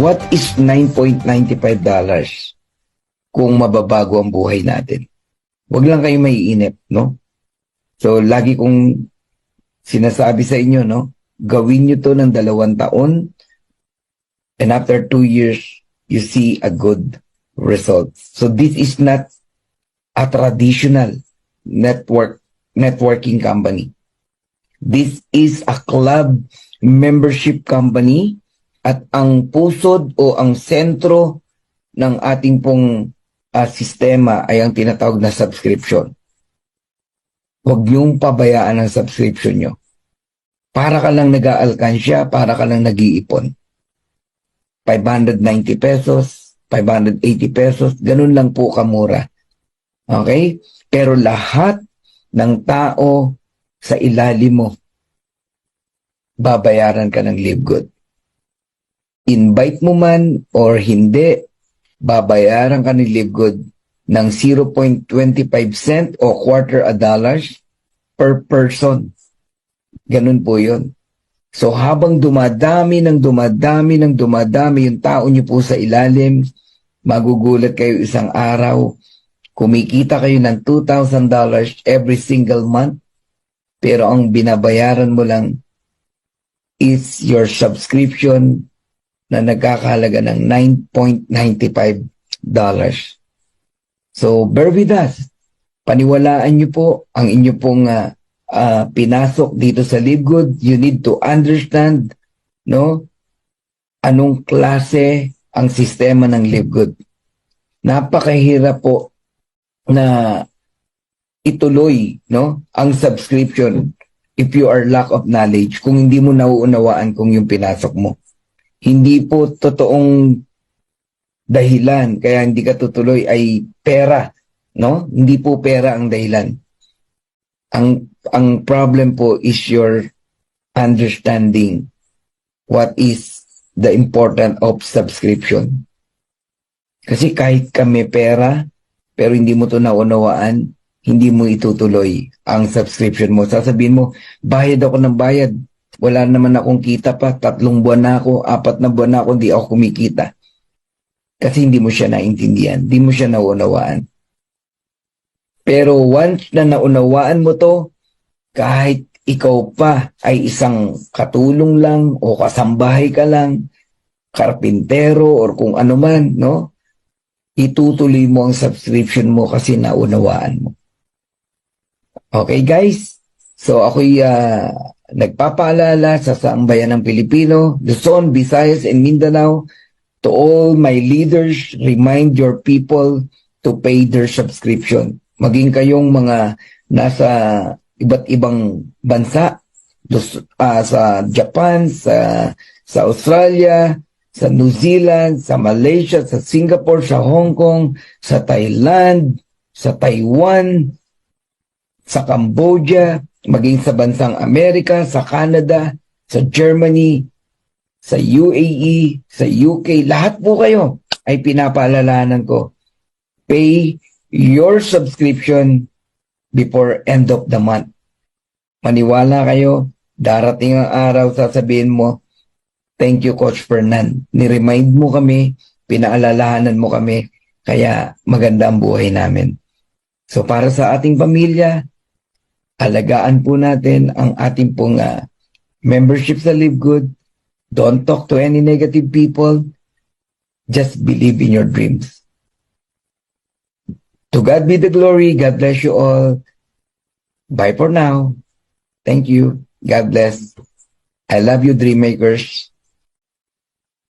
What is $9.95 kung mababago ang buhay natin? Huwag lang kayo maiinip, no? So, lagi kong sinasabi sa inyo, no? Gawin nyo to ng 2 taon and after 2 years, you see a good result. So, this is not a traditional networking company. This is a club membership company at ang pusod o ang sentro ng ating pong sistema ay ang tinatawag na subscription. Huwag niyong pabayaan ang subscription nyo. Para ka lang nag-aalkansya, para ka lang nag-iipon. 590 pesos, 580 pesos, ganun lang po kamura. Okay? Pero lahat ng tao sa ilalim mo, babayaran ka ng Live Good. Invite mo man or hindi, babayaran ka ng Live Good ng 0.25 cent o $0.25 per person. Ganun po yun. So habang dumadami yung tao nyo po sa ilalim, magugulat kayo isang araw, kumikita kayo ng $2,000 every single month, pero ang binabayaran mo lang is your subscription na nagkakahalaga ng $9.95. So, bear with us. Paniwalaan nyo po ang inyo pong pinasok dito sa Live Good. You need to understand, no, anong klase ang sistema ng Live Good. Napakahirap po na ituloy, no, ang subscription if you are lack of knowledge, kung hindi mo nauunawaan kung yung pinasok mo. Hindi po totoong dahilan kaya hindi ka tutuloy ay pera, no? Hindi po pera ang dahilan. Ang problem po is your understanding what is the importance of subscription. Kasi kahit kami pera, pero hindi mo to naunawaan, hindi mo itutuloy ang subscription mo. Sasabihin mo, bayad ako ng bayad. Wala naman akong kita pa. 3 buwan na ako, 4 na buwan na ako, hindi ako kumikita. Kasi hindi mo siya naintindihan. Hindi mo siya naunawaan. Pero once na naunawaan mo to, kahit ikaw pa ay isang katulong lang o kasambahay ka lang, karpintero or kung ano man, no? Itutuloy mo ang subscription mo kasi naunawaan mo. Okay guys? So ako'y nagpapaalala sa saang bayan ng Pilipino, Luzon, Visayas, and Mindanao, to all my leaders, remind your people to pay their subscription. Maging kayong mga nasa iba't ibang bansa, sa Japan, sa Australia, sa New Zealand, sa Malaysia, sa Singapore, sa Hong Kong, sa Thailand, sa Taiwan, sa Cambodia, maging sa bansang Amerika, sa Canada, sa Germany, sa UAE, sa UK, lahat po kayo ay pinapaalalahanan ko. Pay your subscription before end of the month. Maniwala kayo, darating ang araw, sasabihin mo, thank you Coach Fernan. Ni-remind mo kami, pinaalalahanan mo kami, kaya maganda ang buhay namin. So para sa ating pamilya, alagaan po natin ang ating pong membership sa Live Good. Don't talk to any negative people. Just believe in your dreams. To God be the glory. God bless you all. Bye for now. Thank you. God bless. I love you, Dream Makers.